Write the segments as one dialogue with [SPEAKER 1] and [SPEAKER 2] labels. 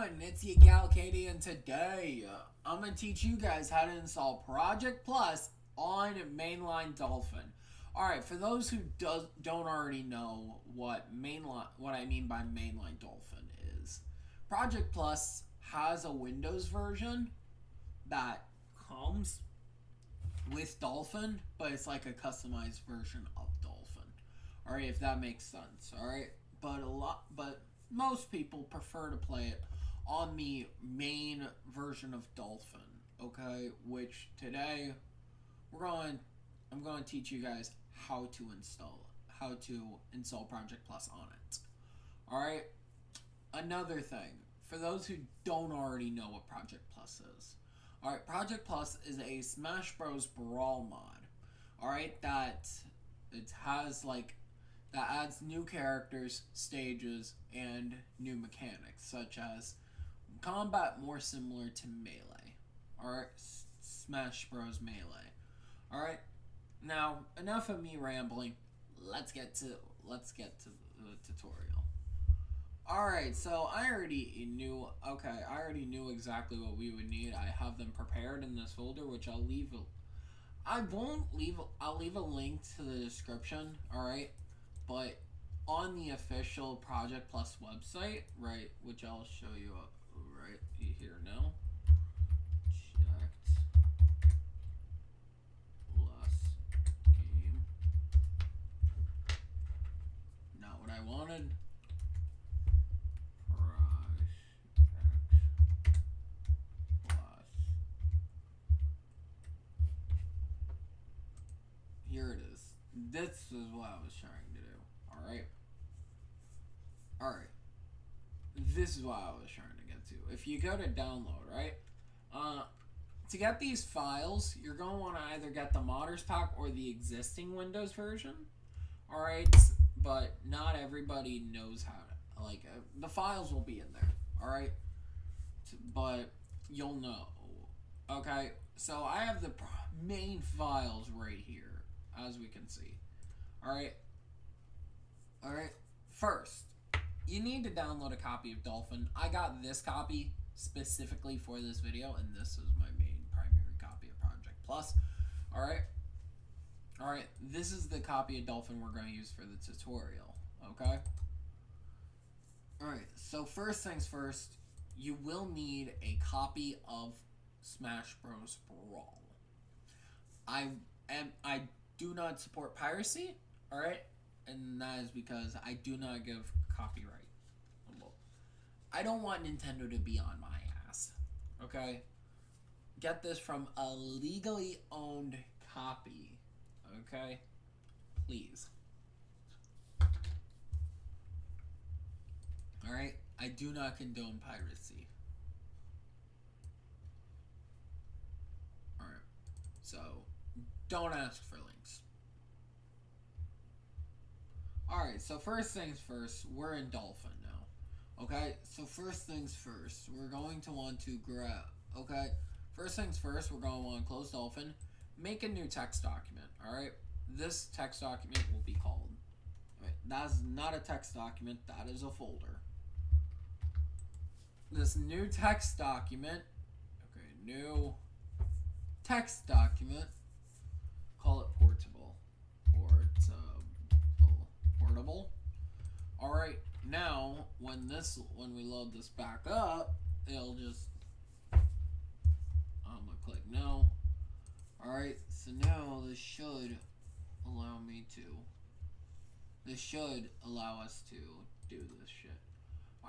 [SPEAKER 1] everyone, it's your gal Katie, and today I'm gonna teach you guys how to install Project Plus on mainline Dolphin. Alright, for those who don't already know what I mean by mainline Dolphin is, Project Plus has a Windows version that comes with Dolphin, but it's like a customized version of Dolphin. Alright, if that makes sense. Alright, but most people prefer to play it on the main version of Dolphin. Okay, which today I'm going to teach you guys how to install Project Plus on it. All right. Another thing, for those who don't already know what Project Plus is. All right, Project Plus is a Smash Bros. Brawl mod. All right, that adds new characters, stages, and new mechanics, such as combat more similar to Melee. Alright, Smash Bros. Melee. Alright, now enough of me rambling. Let's get to the tutorial. Alright, so I already knew exactly what we would need. I have them prepared in this folder, which I'll leave a link to the description, alright? But on the official Project Plus website, right, which I'll show you right here now. Checked Plus game. Not what I wanted. Project Plus. Here it is. This is what I was trying to do. Alright. This is what I was trying to get to. If you go to download, right? To get these files, you're going to want to either get the Modders Pack or the existing Windows version. Alright? But not everybody knows how to. The files will be in there. Alright? But you'll know. Okay? So I have the main files right here, as we can see. Alright? Alright, first, you need to download a copy of Dolphin. I got this copy specifically for this video, and this is my main primary copy of Project Plus. Alright? Alright, this is the copy of Dolphin we're going to use for the tutorial. Okay? Alright, so first things first, you will need a copy of Smash Bros. Brawl. I do not support piracy, alright? And that is because I do not give copyright. I don't want Nintendo to be on my ass. Okay? Get this from a legally owned copy. Okay? Please. Alright? I do not condone piracy. Alright. So, don't ask for links. Alright, so first things first, we're in Dolphin now. Okay, so first things first, we're going to want to grab, okay? First things first, we're going to want to close Dolphin, make a new text document, alright? This text document will be called, right, that's not a text document, that is a folder. This new text document, okay, new text document, call it portable. Alright, now when we load this back up, it'll just I'm gonna click no. Alright, so now this should allow us to do this shit.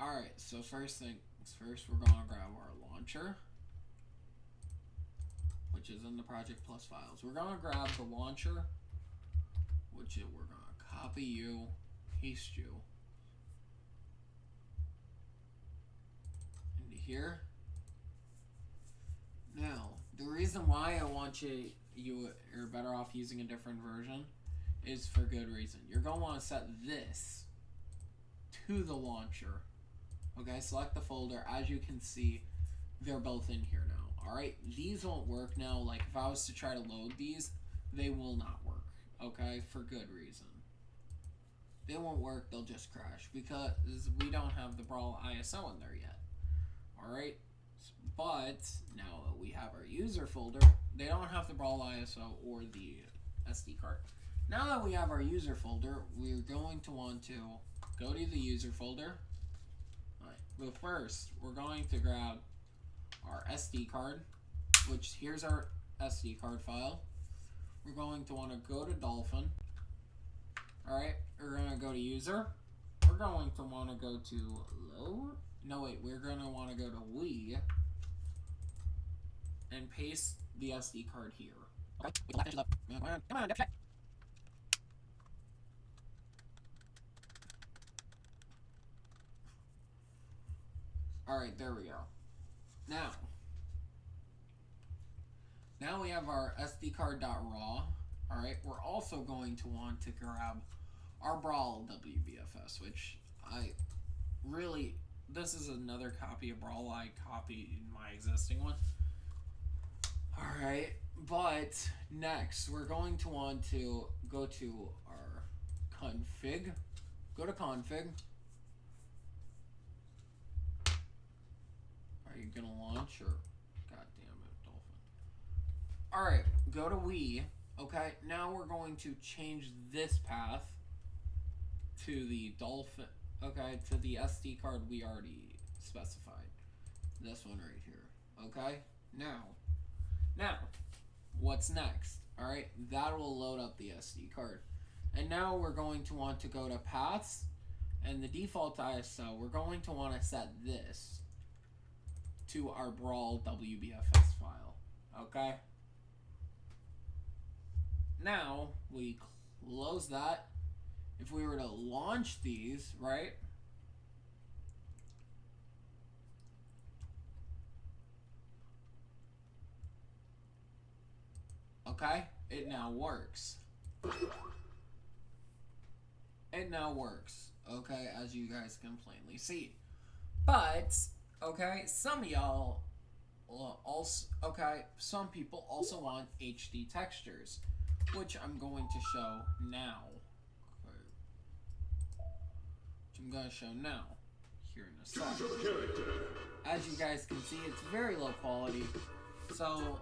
[SPEAKER 1] Alright, so first things first, we're gonna grab our launcher, which is in the Project Plus files. We're gonna grab the launcher, which we're gonna copy you, paste you into here. Now, the reason why I want you're better off using a different version is for good reason. You're going to want to set this to the launcher. Okay, select the folder. As you can see, they're both in here now. Alright, these won't work now. Like, if I was to try to load these, they will not work. Okay, for good reason. They won't work, they'll just crash because we don't have the Brawl ISO in there yet. Alright? But now that we have our user folder, they don't have the Brawl ISO or the SD card. Now that we have our user folder, we're going to want to go to the user folder. Alright, but first, we're going to grab our SD card, which here's our SD card file. We're going to want to go to Dolphin. Alright, we're going to go to user. We're going to want to go to load. No, wait, we're going to want to go to Wii and paste the SD card here. Okay, we can left edge up. Come on, check. Alright, there we go. Now we have our SD card.raw. Alright, we're also going to want to grab our Brawl WBFS, which this is another copy of Brawl I copied in my existing one. Alright, but next we're going to want to go to our config. Go to config. Are you gonna launch or god damn it, Dolphin? Alright, go to Wii. Okay, now we're going to change this path to the Dolphin. Okay, to the SD card we already specified. This one right here. Okay, now, what's next? Alright, that will load up the SD card. And now we're going to want to go to paths, and the default ISO, we're going to want to set this to our Brawl WBFS file. Okay? Now, we close that. If we were to launch these, right? Okay, it now works. It now works, okay, as you guys can plainly see. But, okay, some of y'all also, okay, some people also want HD textures, which I'm going to show now. I'm going to show now, here in a second. As you guys can see, it's very low quality. So,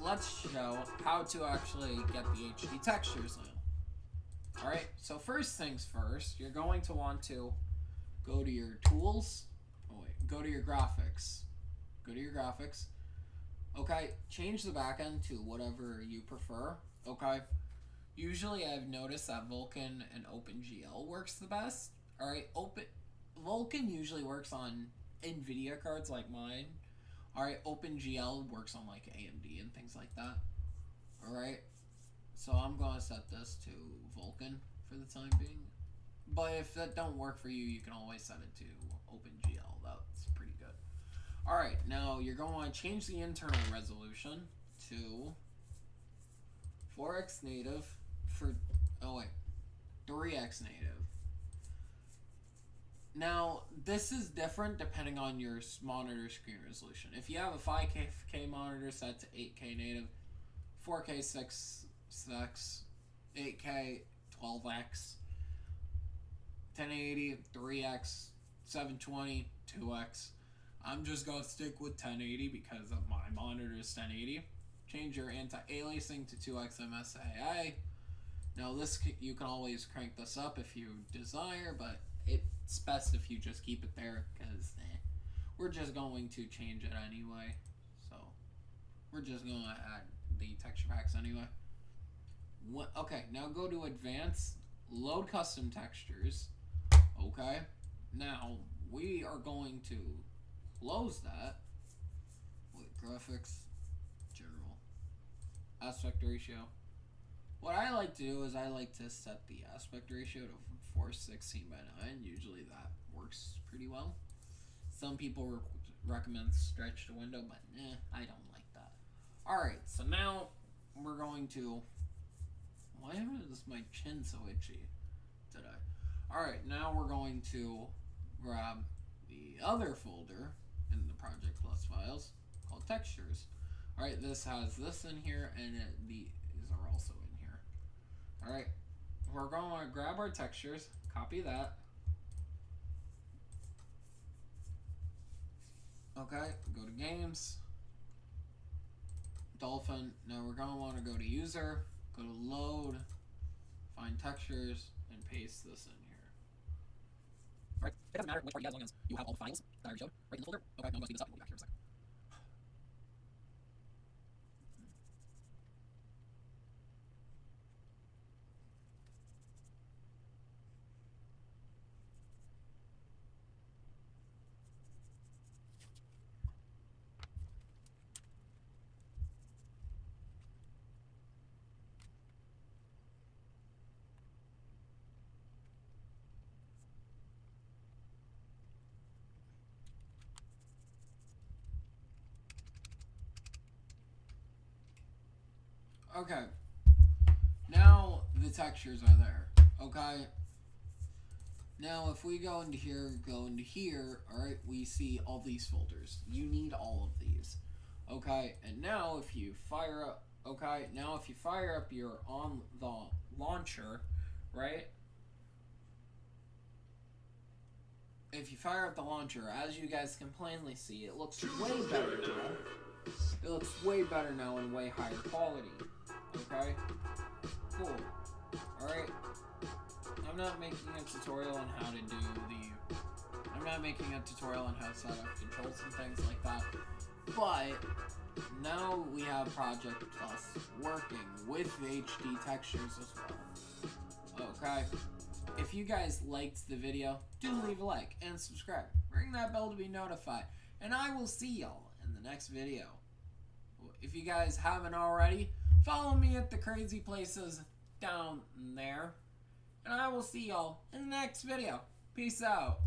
[SPEAKER 1] let's show how to actually get the HD textures now. Alright, so first things first, you're going to want to go to your tools. Go to your graphics. Go to your graphics. Okay, change the backend to whatever you prefer. Okay, usually I've noticed that Vulkan and OpenGL works the best. Alright, Vulkan usually works on NVIDIA cards like mine. Alright, OpenGL works on like AMD and things like that. Alright, so I'm going to set this to Vulkan for the time being. But if that don't work for you, you can always set it to OpenGL. That's pretty good. Alright, now you're going to want to change the internal resolution to 4x native for, 3x native. Now, this is different depending on your monitor screen resolution. If you have a 5K monitor set to 8K native, 4K 6x, 8K 12x, 1080 3x, 720 2x. I'm just going to stick with 1080 because of my monitor is 1080. Change your anti-aliasing to 2x MSAA. Now, you can always crank this up if you desire, but it's best if you just keep it there because we're just going to change it anyway. So we're just going to add the texture packs anyway. Okay, now go to advanced, load custom textures. Okay, now we are going to close that. Graphics, general, aspect ratio. What I like to do is I like to set the aspect ratio to 416:9. Usually that works pretty well. Some people recommend stretch to window, but I don't like that. Alright, so now we're going to... Why is my chin so itchy today? Alright, now we're going to grab the other folder in the Project Plus files called Textures. Alright, this has this in here, and these are also in here. Alright, we're going to grab our textures, copy that. Okay, go to games, Dolphin. Now we're going to want to go to user, go to load, find textures, and paste this in here.
[SPEAKER 2] Alright, it doesn't matter which part you have as long as you have all the files that I already showed right in the folder. Okay, now I'm going to speed this up and we'll be back here in a second.
[SPEAKER 1] Okay, now the textures are there. Okay, now if we go into here, alright, we see all these folders. You need all of these. Okay, and now if you fire up, your on the launcher, right? If you fire up the launcher, as you guys can plainly see, it looks way better now. It looks way better now and way higher quality. Okay? Cool. Alright? I'm not making a tutorial on how to do I'm not making a tutorial on how to set up controls and things like that. But now we have Project Plus working with HD textures as well. Okay? If you guys liked the video, do leave a like and subscribe. Ring that bell to be notified. And I will see y'all in the next video. If you guys haven't already, follow me at the crazy places down there. And I will see y'all in the next video. Peace out.